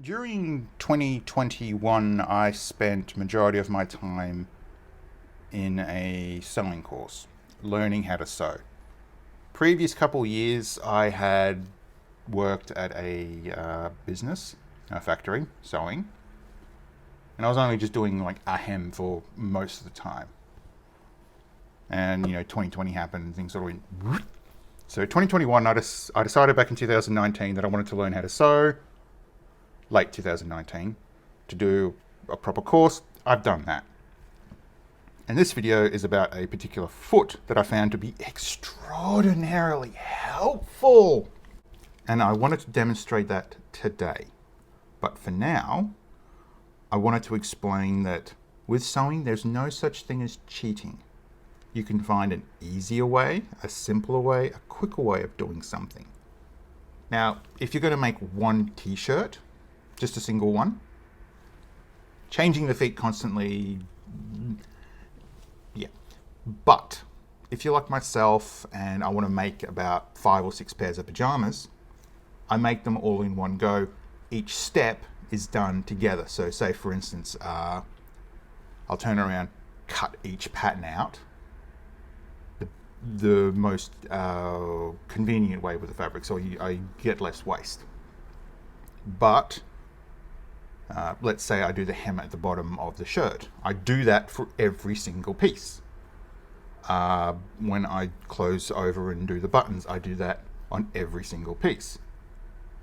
During 2021, I spent majority of my time in a sewing course, learning how to sew. Previous couple years, I had worked at a business, a factory, sewing, and I was only just doing like a hem for most of the time. And 2020 happened, and things sort of went. So 2021, I decided back in 2019 that I wanted to learn how to sew. Late 2019, to do a proper course. I've done that. And this video is about a particular foot that I found to be extraordinarily helpful. And I wanted to demonstrate that today. But for now, I wanted to explain that with sewing, there's no such thing as cheating. You can find an easier way, a simpler way, a quicker way of doing something. Now, if you're going to make one t-shirt, just a single one, changing the feet constantly, yeah. But if you're like myself and I want to make about 5 or 6 pairs of pajamas, I make them all in one go. Each step is done together. So say for instance, I'll turn around, cut each pattern out, the most convenient way with the fabric, so I get less waste. But let's say I do the hem at the bottom of the shirt. I do that for every single piece. When I close over and do the buttons, I do that on every single piece.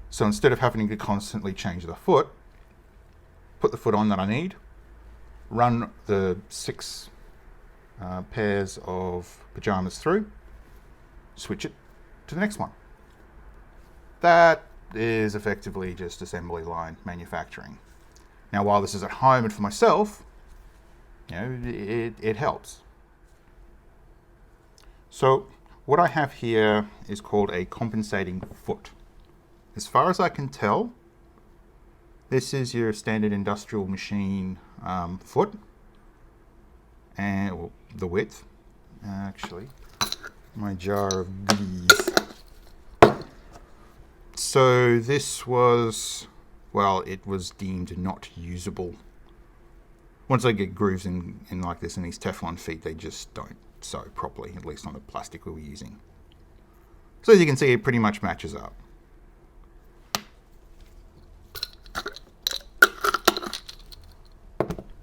So instead of having to constantly change the foot, put the foot on that I need, run the 6 pairs of pajamas through, switch it to the next one. That is effectively just assembly line manufacturing. Now, while this is at home and for myself, it helps. So what I have here is called a compensating foot. As far as I can tell, this is your standard industrial machine foot, and the width. Actually, my jar of goodies. So this was, well, it was deemed not usable. Once they get grooves in like this in these Teflon feet, they just don't sew properly, at least on the plastic we were using. So as you can see, it pretty much matches up.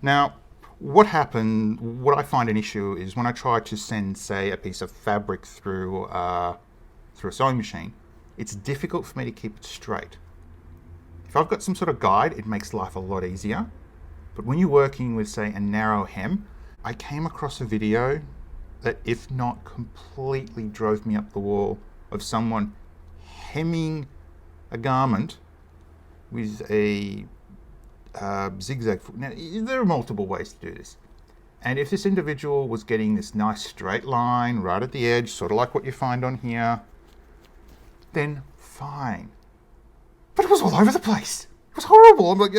Now, what I find an issue is when I try to send, say, a piece of fabric through a sewing machine, it's difficult for me to keep it straight. If I've got some sort of guide, it makes life a lot easier. But when you're working with, say, a narrow hem, I came across a video that, if not completely drove me up the wall, of someone hemming a garment with a zigzag foot. Now, there are multiple ways to do this. And if this individual was getting this nice straight line right at the edge, sort of like what you find on here, then fine. But it was all over the place. It was horrible. I'm like,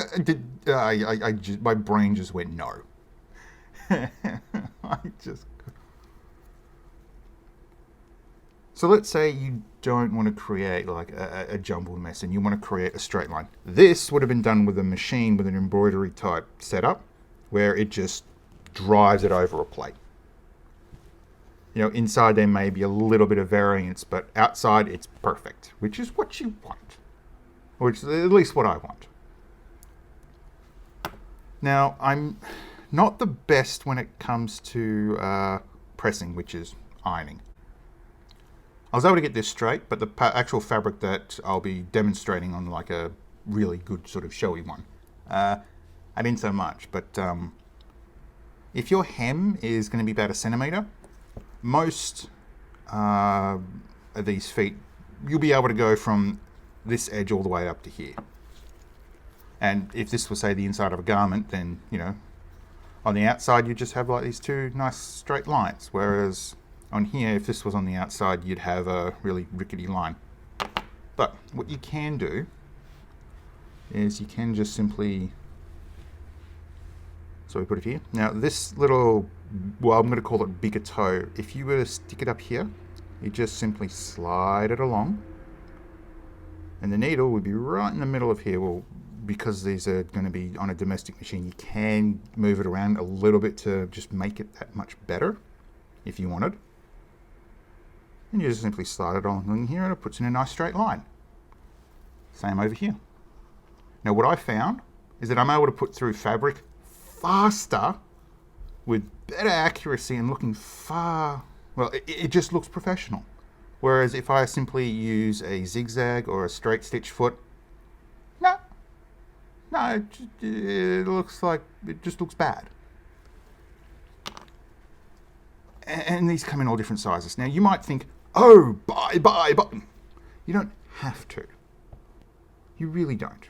my brain just went no. So let's say you don't want to create like a jumbled mess and you want to create a straight line. This would have been done with a machine with an embroidery type setup where it just drives it over a plate. Inside there may be a little bit of variance, but outside it's perfect, which is what you want. Which is at least what I want. Now, I'm not the best when it comes to pressing, which is ironing. I was able to get this straight, but the actual fabric that I'll be demonstrating on like a really good sort of showy one, I didn't so much. But if your hem is going to be about 1 centimeter, most of these feet, you'll be able to go from this edge all the way up to here. And if this was, say, the inside of a garment, then, on the outside, you just have like these 2 nice straight lines. Whereas on here, if this was on the outside, you'd have a really rickety line. But what you can do is you can just simply, so we put it here. Now this little, well, I'm going to call it bigger toe. If you were to stick it up here, you just simply slide it along. And the needle would be right in the middle of here. Well, because these are going to be on a domestic machine, you can move it around a little bit to just make it that much better if you wanted. And you just simply slide it on here and it puts in a nice straight line. Same over here. Now what I found is that I'm able to put through fabric faster with better accuracy and looking far, well, it just looks professional. Whereas if I simply use a zigzag or a straight stitch foot, no, it looks like, it just looks bad. And these come in all different sizes. Now you might think, oh, buy button. You don't have to. You really don't.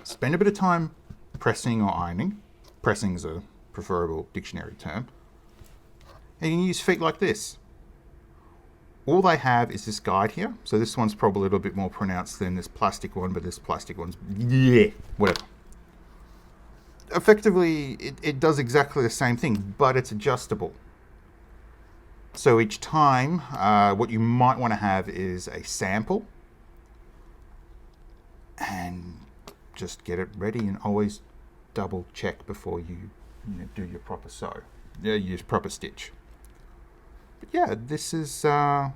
Spend a bit of time pressing or ironing. Pressing is a preferable dictionary term. And you can use feet like this. All they have is this guide here. So this one's probably a little bit more pronounced than this plastic one, but this plastic one's, yeah, whatever. Effectively, it does exactly the same thing, but it's adjustable. So each time, what you might want to have is a sample and just get it ready, and always double check before you do your proper sew. Use proper stitch. But yeah, this is, I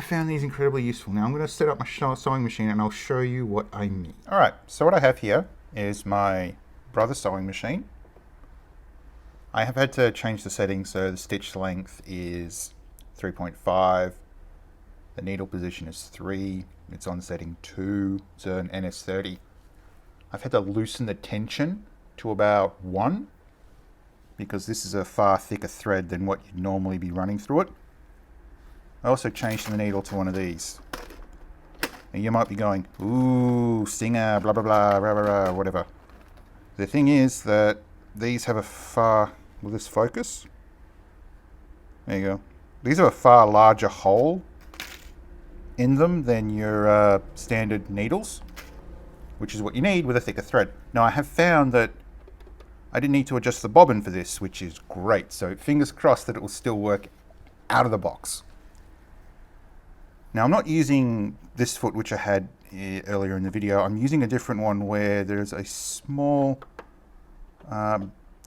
found these incredibly useful. Now I'm going to set up my sewing machine and I'll show you what I mean. Alright, so what I have here is my Brother sewing machine. I have had to change the settings, so the stitch length is 3.5, the needle position is 3, it's on setting 2, it's an NS30. I've had to loosen the tension to about 1, because this is a far thicker thread than what you'd normally be running through it. I also changed the needle to one of these. And you might be going, ooh, Singer, blah, blah, blah, blah, blah, blah, whatever. The thing is that these have a far, will this focus? There you go. These have a far larger hole in them than your standard needles, which is what you need with a thicker thread. Now I have found that I didn't need to adjust the bobbin for this, which is great. So fingers crossed that it will still work out of the box. Now I'm not using this foot which I had earlier in the video. I'm using a different one where there's a small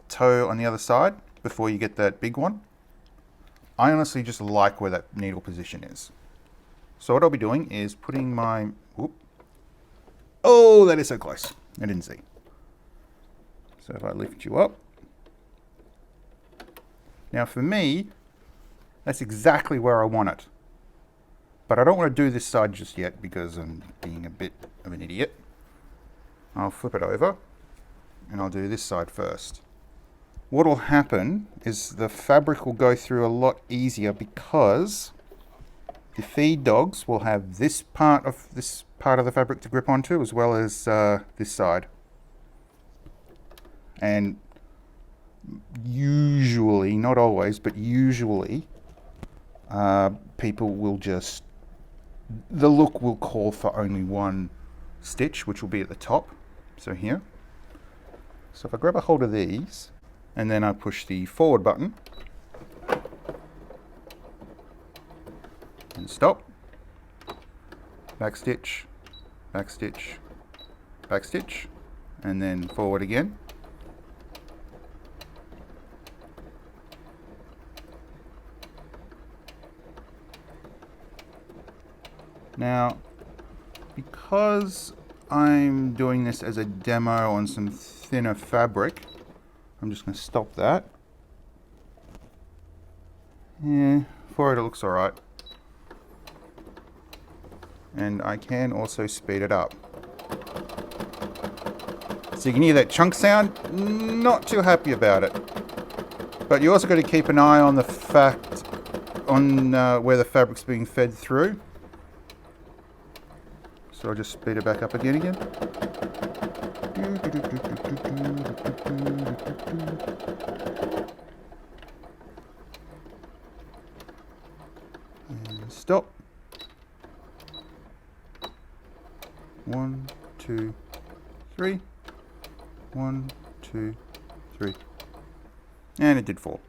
toe on the other side before you get that big one. I honestly just like where that needle position is. So what I'll be doing is putting my, whoop, oh, that is so close. I didn't see. So if I lift you up. Now for me, that's exactly where I want it. But I don't want to do this side just yet because I'm being a bit of an idiot. I'll flip it over and I'll do this side first. What will happen is the fabric will go through a lot easier because the feed dogs will have this part of the fabric to grip onto, as well as this side. And usually, not always, but usually, people will just, the look will call for only one stitch, which will be at the top. So here. So if I grab a hold of these, and then I push the forward button, and stop, back stitch, back stitch, back stitch, and then forward again. Now, because I'm doing this as a demo on some thinner fabric, I'm just going to stop that. Yeah, for it looks alright. And I can also speed it up. So you can hear that chunk sound, not too happy about it. But you also got to keep an eye on the fact, on where the fabric's being fed through. So I'll just speed it back up again. And stop. 1, 2, 3. 1, 2, 3. And it did fall.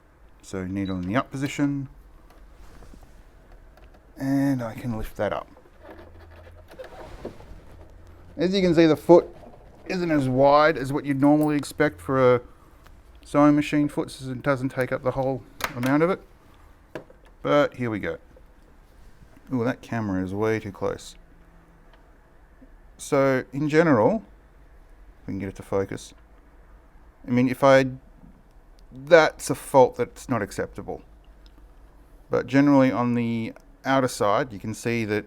So needle in the up position. And I can lift that up. As you can see, the foot isn't as wide as what you'd normally expect for a sewing machine foot, so it doesn't take up the whole amount of it. But here we go. Ooh, that camera is way too close. So in general, if we can get it to focus, I mean, that's a fault that's not acceptable. But generally on the outer side, you can see that,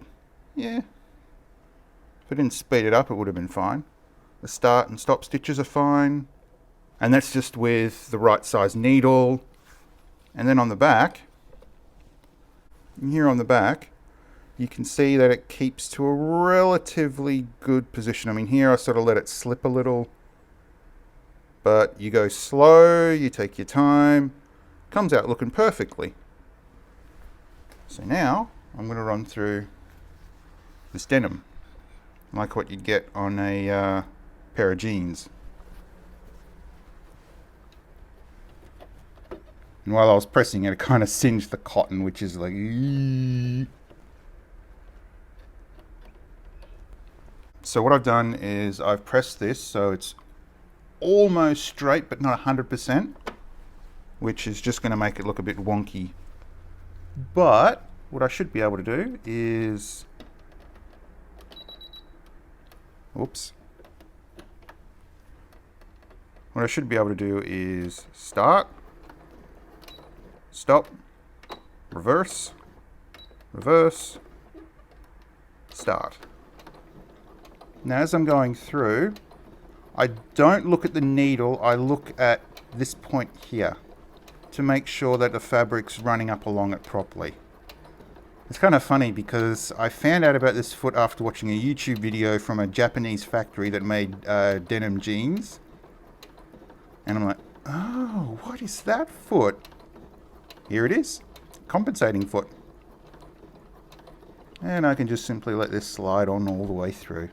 yeah, if I didn't speed it up, it would have been fine. The start and stop stitches are fine. And that's just with the right size needle. And then on the back, here on the back, you can see that it keeps to a relatively good position. I mean, here I sort of let it slip a little. But you go slow, you take your time, comes out looking perfectly. So now I'm going to run through this denim, like what you'd get on a pair of jeans. And while I was pressing it, it kind of singed the cotton, which is like... So what I've done is I've pressed this so it's almost straight but not 100%, which is just going to make it look a bit wonky. But what I should be able to do is... Oops. What I should be able to do is start, stop, reverse, reverse, start. Now as I'm going through, I don't look at the needle, I look at this point here to make sure that the fabric's running up along it properly. It's kind of funny because I found out about this foot after watching a YouTube video from a Japanese factory that made denim jeans. And I'm like, oh, what is that foot? Here it is, compensating foot. And I can just simply let this slide on all the way through.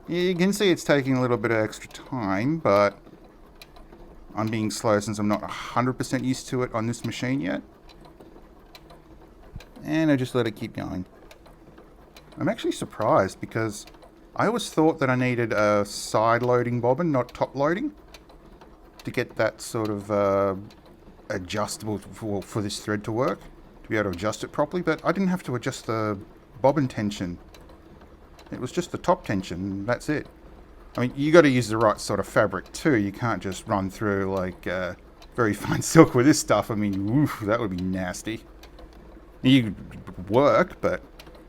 You can see it's taking a little bit of extra time, but I'm being slow since I'm not 100% used to it on this machine yet. And I just let it keep going. I'm actually surprised because I always thought that I needed a side loading bobbin, not top loading, to get that sort of adjustable for this thread to work, to be able to adjust it properly, but I didn't have to adjust the bobbin tension. It was just the top tension, that's it. I mean, you got to use the right sort of fabric too. You can't just run through like very fine silk with this stuff. I mean, oof, that would be nasty. You could work, but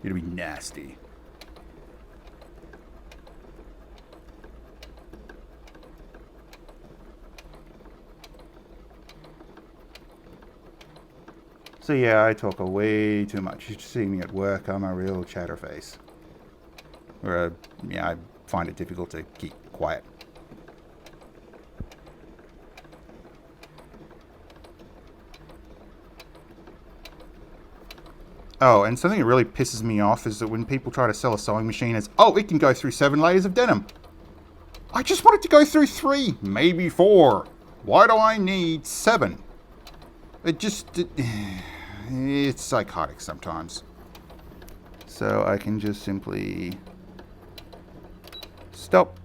it'd be nasty. So yeah, I talk way too much. You should see me at work, I'm a real chatterface. Or, yeah, I find it difficult to keep quiet. Oh, and something that really pisses me off is that when people try to sell a sewing machine as, oh, it can go through 7 layers of denim. I just want it to go through 3, maybe 4. Why do I need 7? It's psychotic sometimes. So I can just simply stop,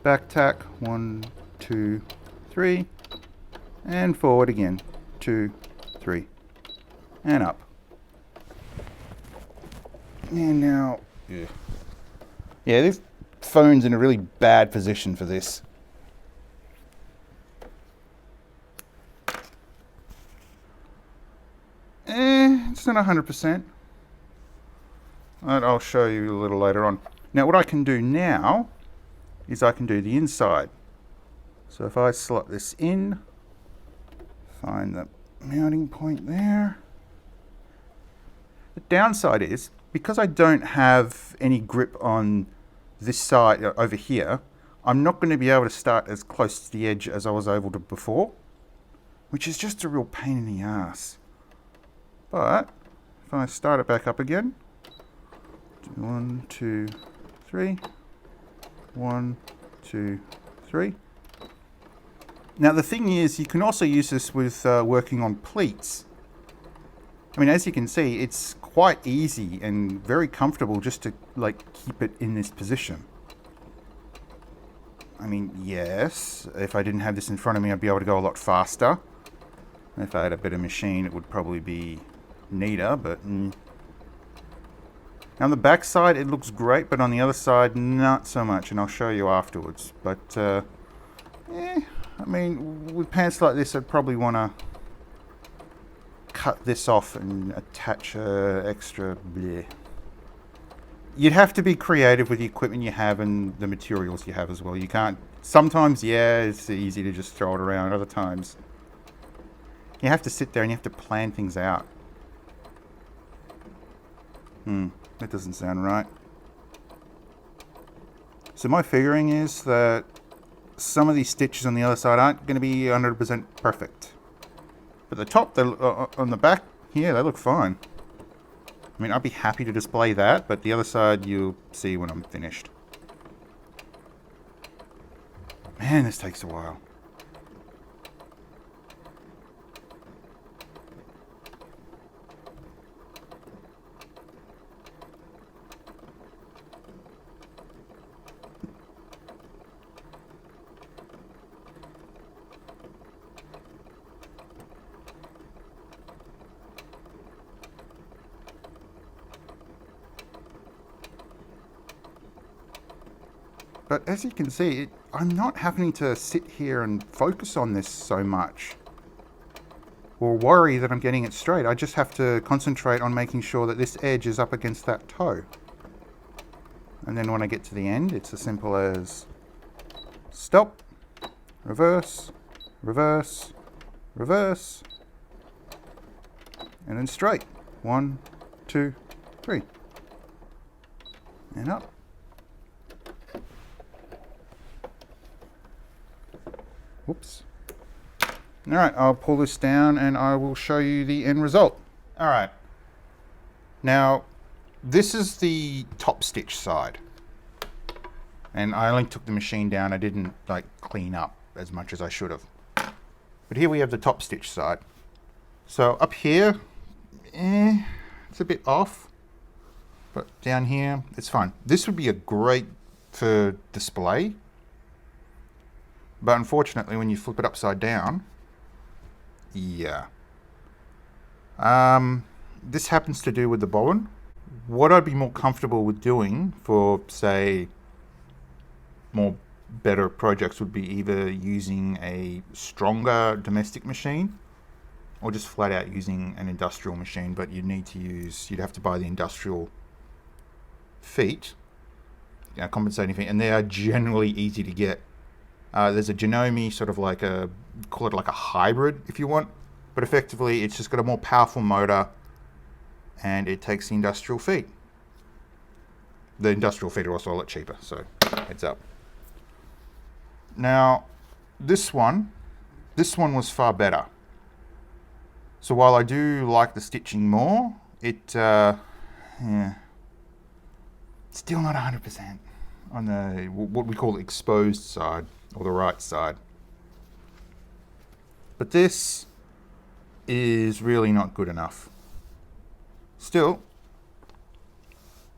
back tack, 1, 2, 3, and forward again, 2, 3, and up. And now, yeah, this phone's in a really bad position for this. It's not 100%. I'll show you a little later on. Now what I can do now is I can do the inside. So if I slot this in, find the mounting point there. The downside is, because I don't have any grip on this side over here, I'm not going to be able to start as close to the edge as I was able to before, which is just a real pain in the ass. But if I start it back up again, 1, 2, 3, 1, 2, 3. Now the thing is, you can also use this with working on pleats. I mean, as you can see, it's quite easy and very comfortable just to like keep it in this position. I mean, yes, if I didn't have this in front of me, I'd be able to go a lot faster. If I had a better machine, it would probably be neater, but... Now on the back side, it looks great, but on the other side, not so much, and I'll show you afterwards. But, I mean, with pants like this, I'd probably want to cut this off and attach extra bleh. You'd have to be creative with the equipment you have and the materials you have as well. You can't... Sometimes, yeah, it's easy to just throw it around. Other times, you have to sit there and you have to plan things out. That doesn't sound right. So my figuring is that some of these stitches on the other side aren't going to be 100% perfect. But the top, on the back here, they look fine. I mean, I'd be happy to display that, but the other side you'll see when I'm finished. Man, this takes a while. But as you can see, I'm not having to sit here and focus on this so much, or worry that I'm getting it straight. I just have to concentrate on making sure that this edge is up against that toe. And then when I get to the end, it's as simple as stop, reverse, reverse, reverse, and then straight. 1, 2, 3. And up. Whoops. Alright, I'll pull this down and I will show you the end result. Alright. Now, this is the top stitch side. And I only took the machine down. I didn't like clean up as much as I should have. But here we have the top stitch side. So up here, it's a bit off. But down here, it's fine. This would be a great for display. But unfortunately, when you flip it upside down, yeah. This happens to do with the bobbin. What I'd be more comfortable with doing for, say, more better projects would be either using a stronger domestic machine or just flat out using an industrial machine, but you'd have to buy the industrial feet, compensating feet, and they are generally easy to get. There's a Janome, sort of like call it like a hybrid if you want, but effectively it's just got a more powerful motor and it takes the industrial feet. The industrial feet are also a lot cheaper, so heads up. Now, this one was far better. So while I do like the stitching more, still not 100% on the what we call the exposed side, or the right side. But this is really not good enough. Still,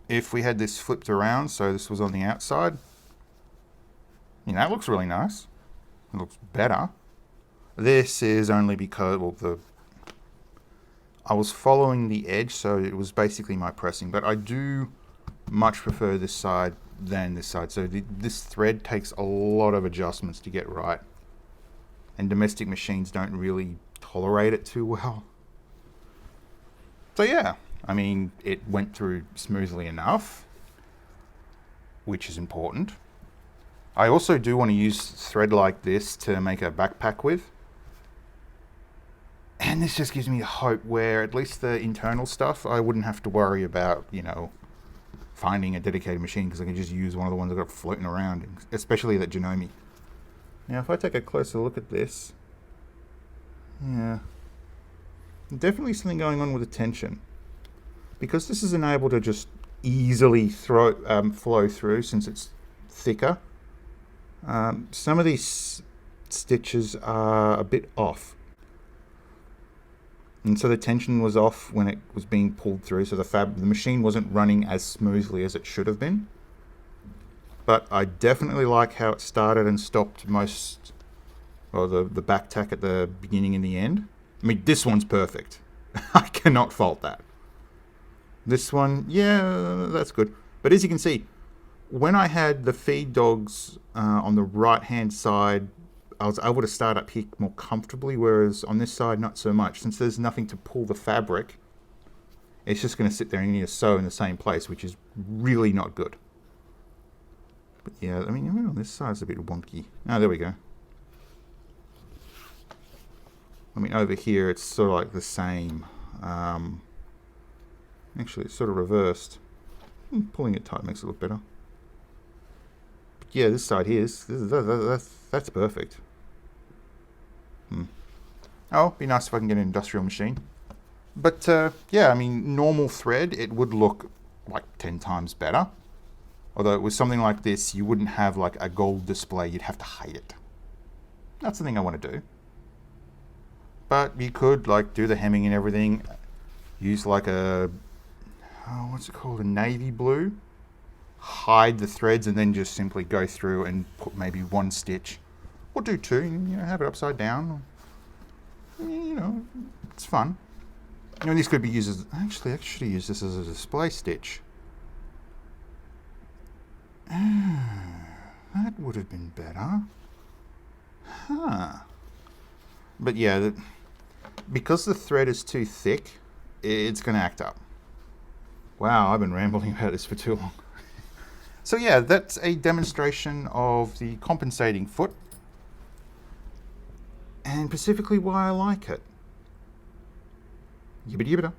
if we had this flipped around, so this was on the outside, that looks really nice. It looks better. This is only because, I was following the edge, so it was basically my pressing, but I do much prefer this side than this side. So this thread takes a lot of adjustments to get right, and domestic machines don't really tolerate it too well. So yeah, I mean, it went through smoothly enough, which is important. I also do want to use thread like this to make a backpack with, and this just gives me hope where at least the internal stuff I wouldn't have to worry about, finding a dedicated machine, because I can just use one of the ones I've got floating around, especially that Janome. Now if I take a closer look at this, yeah, definitely something going on with the tension, because this isn't able to just easily flow through since it's thicker. Some of these stitches are a bit off. And so the tension was off when it was being pulled through, so the machine wasn't running as smoothly as it should have been. But I definitely like how it started and stopped the back tack at the beginning and the end. I mean, this one's perfect. I cannot fault that. This one, yeah, that's good. But as you can see, when I had the feed dogs on the right-hand side, I was able to start up here more comfortably, whereas on this side, not so much. Since there's nothing to pull the fabric, it's just going to sit there and you need to sew in the same place, which is really not good. But yeah, I mean, on this side's a bit wonky. Oh, there we go. I mean, over here, it's sort of like the same. Actually, it's sort of reversed. Pulling it tight makes it look better. But yeah, this side here, that's perfect. Oh, be nice if I can get an industrial machine. But yeah, I mean, normal thread, it would look like 10 times better. Although it was something like this, you wouldn't have like a gold display, you'd have to hide it. That's the thing I want to do. But you could like do the hemming and everything, use like a, what's it called, a navy blue, hide the threads and then just simply go through and put maybe one stitch, or do two, and, you know, have it upside down. You know, it's fun. You know, this could be used as, actually I should have used this as a display stitch. That would have been better. Huh. But yeah, because the thread is too thick, it's going to act up. Wow, I've been rambling about this for too long. So yeah, that's a demonstration of the compensating foot, and specifically why I like it. Yibbida yibbida.